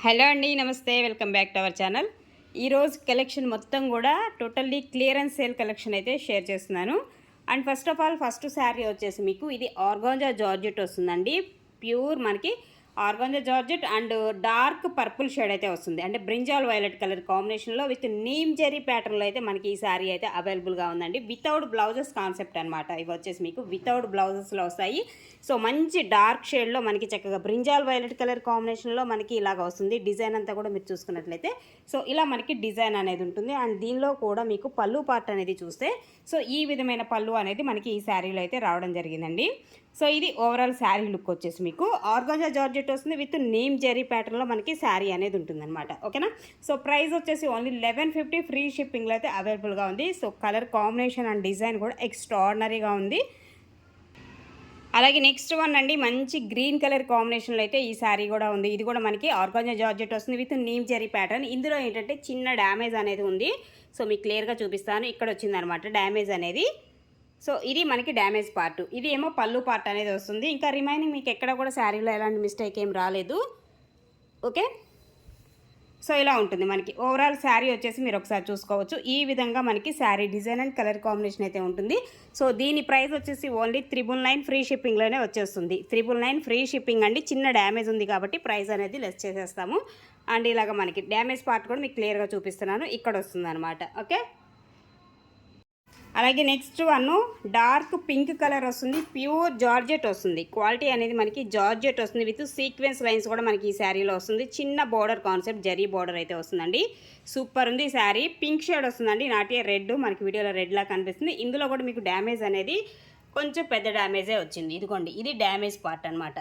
Hello అండి, నమస్తే. Welcome back to our channel. ఈరోజు కలెక్షన్ మొత్తం కూడా టోటల్లీ క్లియరెన్స్ సేల్ కలెక్షన్ అయితే షేర్ చేస్తున్నాను. And first of all first sari వచ్చేసి మీకు ఇది ఆర్గాంజా జార్జెట్ వస్తుందండి. ప్యూర్ మనకి organza georgette and dark purple shade అయితే వస్తుంది. అంటే బ్రింజాల్ వైలెట్ కలర్ కాంబినేషన్లో విత్ నీమ్ జెరీ ప్యాటర్న్లో అయితే మనకి ఈ శారీ అయితే అవైలబుల్గా ఉందండి. వితౌట్ బ్లౌజెస్ కాన్సెప్ట్ అనమాట. ఇవి వచ్చేసి మీకు వితౌట్ బ్లౌజెస్లో వస్తాయి. సో మంచి డార్క్ షేడ్లో మనకి చక్కగా బ్రింజాల్ వైలెట్ కలర్ కాంబినేషన్లో మనకి ఇలాగ వస్తుంది. డిజైన్ అంతా కూడా మీరు చూసుకున్నట్లయితే సో ఇలా మనకి డిజైన్ అనేది ఉంటుంది. అండ్ దీనిలో కూడా మీకు పళ్ళు పార్ట్ అనేది చూస్తే సో ఈ విధమైన పళ్ళు అనేది మనకి ఈ శారీలో అయితే రావడం జరిగిందండి. సో ఇది ఓవరాల్ శారీ లుక్ వచ్చేసి మీకు ఆర్గాంజా జార్జెట్ వస్తుంది విత్ నేమ్ జెరీ ప్యాటర్న్లో మనకి శారీ అనేది ఉంటుందన్నమాట. ఓకేనా. సో ప్రైస్ వచ్చేసి ఓన్లీ 1150 ఫ్రీ షిప్పింగ్లో అయితే అవైలబుల్గా ఉంది. So colour combination and design కూడా ఎక్స్ట్రాడినరీగా ఉంది. అలాగే నెక్స్ట్ వన్ అండి, మంచి గ్రీన్ కలర్ కాంబినేషన్లో అయితే ఈ శారీ కూడా ఉంది. ఇది కూడా మనకి ఆర్గాంజా జార్జెట్ వస్తుంది విత్ నీమ్ జెరీ ప్యాటర్న్. ఇందులో ఏంటంటే చిన్న డ్యామేజ్ అనేది ఉంది. సో మీకు క్లియర్గా చూపిస్తాను. ఇక్కడ వచ్చిందనమాట డ్యామేజ్ అనేది. సో ఇది మనకి డ్యామేజ్ పార్ట్. ఇది ఏమో పళ్ళు పార్ట్ అనేది వస్తుంది. ఇంకా రిమైనింగ్ మీకు ఎక్కడ కూడా శారీలో ఎలాంటి మిస్టేక్ ఏం రాలేదు. ఓకే. సో ఇలా ఉంటుంది మనకి ఓవరాల్ శారీ వచ్చేసి మీరు ఒకసారి చూసుకోవచ్చు. ఈ విధంగా మనకి sari design and colour combination అయితే ఉంటుంది. సో దీని ప్రైస్ వచ్చేసి ఓన్లీ 999 ఫ్రీ షిప్పింగ్లోనే వచ్చేస్తుంది. 999 ఫ్రీ షిప్పింగ్ అండి. చిన్న డ్యామేజ్ ఉంది కాబట్టి ప్రైస్ అనేది లెస్ చేసేస్తాము. అండ్ ఇలాగ మనకి డ్యామేజ్ పార్ట్ కూడా మీకు క్లియర్గా చూపిస్తున్నాను. ఇక్కడ వస్తుంది అనమాట. ఓకే. అలాగే next one dark pink colour వస్తుంది. ప్యూర్ జార్జెట్ వస్తుంది. క్వాలిటీ అనేది మనకి జార్జెట్ వస్తుంది విత్ సీక్వెన్స్ లైన్స్ కూడా మనకి ఈ శారీలో వస్తుంది. చిన్న బార్డర్ కాన్సెప్ట్ జరీ బార్డర్ అయితే వస్తుందండి. సూపర్ ఉంది శారీ. పింక్ షేడ్ వస్తుందండి. నాటి రెడ్ మనకి వీడియోలో రెడ్ లా కనిపిస్తుంది. ఇందులో కూడా మీకు డ్యామేజ్ అనేది కొంచెం పెద్ద డ్యామేజే వచ్చింది. ఇదిగోండి ఇది డ్యామేజ్ పార్ట్ అనమాట.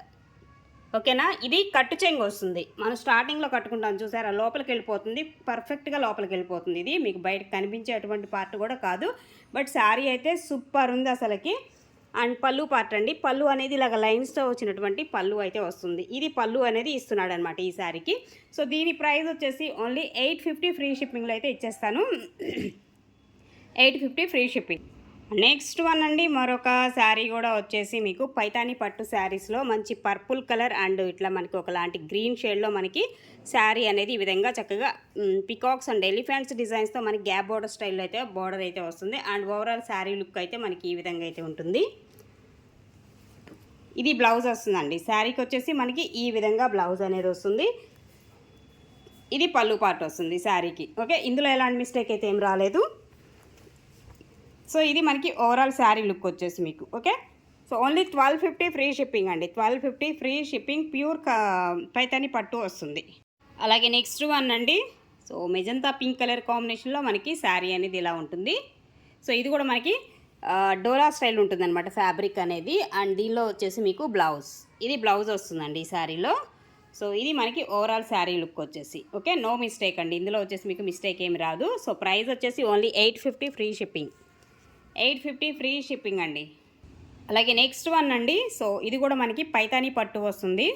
ఓకేనా. ఇది కట్టు చెంగు వస్తుంది. మనం స్టార్టింగ్లో కట్టుకుంటాం చూసారా, లోపలికి వెళ్ళిపోతుంది. పర్ఫెక్ట్గా లోపలికి వెళ్ళిపోతుంది. ఇది మీకు బయటకు కనిపించేటువంటి పార్ట్ కూడా కాదు. బట్ శారీ అయితే సూపర్ ఉంది అసలుకి. అండ్ పళ్ళు పార్ట్ అండి. పళ్ళు అనేది ఇలాగ లైన్స్తో వచ్చినటువంటి పళ్ళు అయితే వస్తుంది. ఇది పళ్ళు అనేది ఇస్తున్నాడు అనమాట ఈ శారీకి. సో దీని ప్రైస్ వచ్చేసి ఓన్లీ 850 ఫ్రీ షిప్పింగ్లో అయితే ఇచ్చేస్తాను. 850 ఫ్రీ షిప్పింగ్. నెక్స్ట్ వన్ అండి, మరొక శారీ కూడా వచ్చేసి మీకు పైతాని పట్టు శారీస్లో మంచి పర్పుల్ కలర్ అండ్ ఇట్లా మనకి ఒకలాంటి గ్రీన్ షేడ్లో మనకి శారీ అనేది ఈ విధంగా చక్కగా పికాక్స్ అండ్ ఎలిఫెంట్స్ డిజైన్స్తో మనకి గ్యాప్ బోర్డర్ స్టైల్లో అయితే బోర్డర్ అయితే వస్తుంది. అండ్ ఓవరాల్ శారీ లుక్ అయితే మనకి ఈ విధంగా అయితే ఉంటుంది. ఇది బ్లౌజ్ వస్తుందండి. శారీకి వచ్చేసి మనకి ఈ విధంగా బ్లౌజ్ అనేది వస్తుంది. ఇది పళ్ళు పార్ట్ వస్తుంది శారీకి. ఓకే. ఇందులో ఎలాంటి మిస్టేక్ అయితే ఏం రాలేదు. సో ఇది మనకి ఓవరాల్ శారీ లుక్ వచ్చేసి మీకు. Okay. So only 1250 free shipping అండి. 1250 ఫ్రీ షిప్పింగ్. ప్యూర్ పైతాని పట్టు వస్తుంది. అలాగే నెక్స్ట్ వన్ అండి, సో మెజంతా పింక్ కలర్ కాంబినేషన్లో మనకి శారీ అనేది ఇలా ఉంటుంది. సో ఇది కూడా మనకి డోలా స్టైల్ ఉంటుందన్నమాట ఫ్యాబ్రిక్ అనేది. అండ్ దీనిలో వచ్చేసి మీకు బ్లౌజ్, ఇది బ్లౌజ్ వస్తుందండి ఈ శారీలో. సో ఇది మనకి ఓవరాల్ శారీ లుక్ వచ్చేసి. ఓకే. నో మిస్టేక్ అండి. ఇందులో వచ్చేసి మీకు మిస్టేక్ ఏమి రాదు. సో ప్రైస్ వచ్చేసి only 850 free shipping. 850 free shipping అండి. అలాగే నెక్స్ట్ వన్ అండి, సో ఇది కూడా మనకి పైతాని పట్టు వస్తుంది.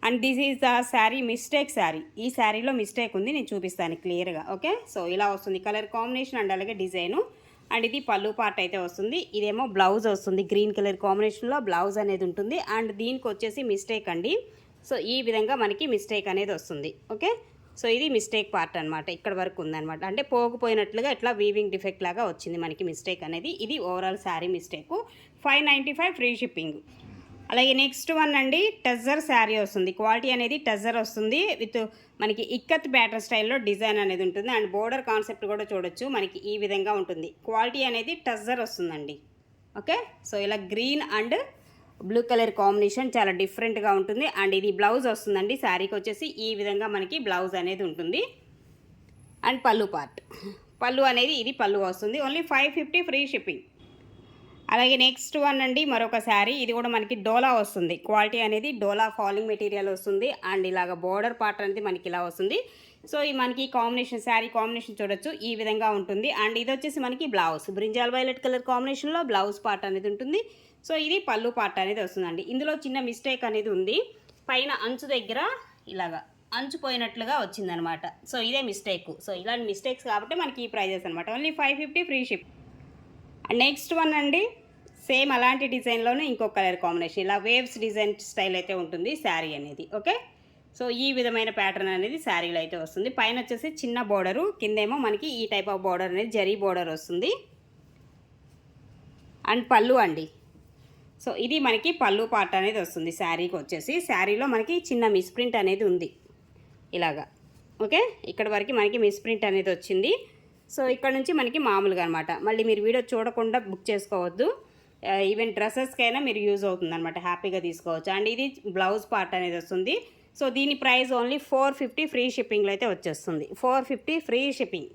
And this is the sari mistake sari. ఈ శారీలో మిస్టేక్ ఉంది, నేను చూపిస్తాను క్లియర్గా. ఓకే. సో ఇలా వస్తుంది కలర్ కాంబినేషన్ అండ్ అలాగే డిజైను. అండ్ ఇది పళ్ళు పార్ట్ అయితే వస్తుంది. ఇదేమో బ్లౌజ్ వస్తుంది. గ్రీన్ కలర్ కాంబినేషన్లో బ్లౌజ్ అనేది ఉంటుంది. అండ్ దీనికి వచ్చేసి మిస్టేక్ అండి. సో ఈ విధంగా మనకి మిస్టేక్ అనేది వస్తుంది. ఓకే. సో ఇది మిస్టేక్ పార్ట్ అనమాట. ఇక్కడ వరకు ఉందన్నమాట. అంటే పోకపోయినట్లుగా ఇట్లా వీవింగ్ డిఫెక్ట్ లాగా వచ్చింది మనకి మిస్టేక్ అనేది. ఇది overall sari mistake. 595 free shipping. అలాగే నెక్స్ట్ వన్ అండి, టజర్ శారీ వస్తుంది. క్వాలిటీ అనేది టజర్ వస్తుంది విత్ మనకి ఇక్కత్ బ్యాటర్ స్టైల్లో డిజైన్ అనేది ఉంటుంది. అండ్ బోర్డర్ కాన్సెప్ట్ కూడా చూడొచ్చు. మనకి ఈ విధంగా ఉంటుంది. క్వాలిటీ అనేది టజర్ వస్తుందండి. ఓకే. సో ఇలా green and blue colour combination చాలా డిఫరెంట్గా ఉంటుంది. అండ్ ఇది బ్లౌజ్ వస్తుందండి. శారీకి వచ్చేసి ఈ విధంగా మనకి బ్లౌజ్ అనేది ఉంటుంది. అండ్ పళ్ళు పార్ట్, పళ్ళు అనేది ఇది పళ్ళు వస్తుంది. Only 550 free shipping. అలాగే నెక్స్ట్ వన్ అండి, మరొక శారీ. ఇది కూడా మనకి డోలా వస్తుంది. క్వాలిటీ అనేది డోలా ఫాలింగ్ మెటీరియల్ వస్తుంది. అండ్ ఇలాగ బోర్డర్ పార్ట్ అనేది మనకి ఇలా వస్తుంది. సో ఈ మనకి కాంబినేషన్ శారీ కాంబినేషన్ చూడొచ్చు. ఈ విధంగా ఉంటుంది. అండ్ ఇది వచ్చేసి మనకి బ్లౌజ్ బ్రింజాల్ వైలెట్ కలర్ కాంబినేషన్లో బ్లౌజ్ పార్ట్ అనేది ఉంటుంది. సో ఇది పళ్ళు పార్ట్ అనేది వస్తుందండి. ఇందులో చిన్న మిస్టేక్ అనేది ఉంది. పైన అంచు దగ్గర ఇలాగా అంచు పోయినట్లుగా వచ్చిందనమాట. సో ఇదే మిస్టేక్. సో ఇలాంటి మిస్టేక్స్ కాబట్టి మనకి ఈ ప్రైజెస్ అనమాట. Only 550 free ship. Next one అండి, సేమ్ అలాంటి డిజైన్లోనే ఇంకో కలర్ కాంబినేషన్ ఇలా వేవ్స్ డిజైన్ స్టైల్ అయితే ఉంటుంది శారీ అనేది. ఓకే. సో ఈ విధమైన ప్యాటర్న్ అనేది శారీలో అయితే వస్తుంది. పైన వచ్చేసి చిన్న బోర్డరు, కిందేమో మనకి ఈ టైప్ ఆఫ్ బోర్డర్ అనేది జరీ బోర్డర్ వస్తుంది. అండ్ పళ్ళు అండి. సో ఇది మనకి పళ్ళు పార్ట్ అనేది వస్తుంది శారీకి వచ్చేసి. శారీలో మనకి చిన్న మిస్ప్రింట్ అనేది ఉంది ఇలాగా. ఓకే, ఇక్కడ వరకు మనకి మిస్ప్రింట్ అనేది వచ్చింది. సో ఇక్కడ నుంచి మనకి మామూలుగా అనమాట. మళ్ళీ మీరు వీడియో చూడకుండా బుక్ చేసుకోవద్దు. ఈవెన్ డ్రెస్సెస్కైనా మీరు యూజ్ అవుతుంది అనమాట, హ్యాపీగా తీసుకోవచ్చు. అండ్ ఇది బ్లౌజ్ పార్ట్ అనేది వస్తుంది. సో దీని ప్రైస్ ఓన్లీ 450 ఫ్రీ షిప్పింగ్లో అయితే వచ్చేస్తుంది. 450 ఫ్రీ షిప్పింగ్.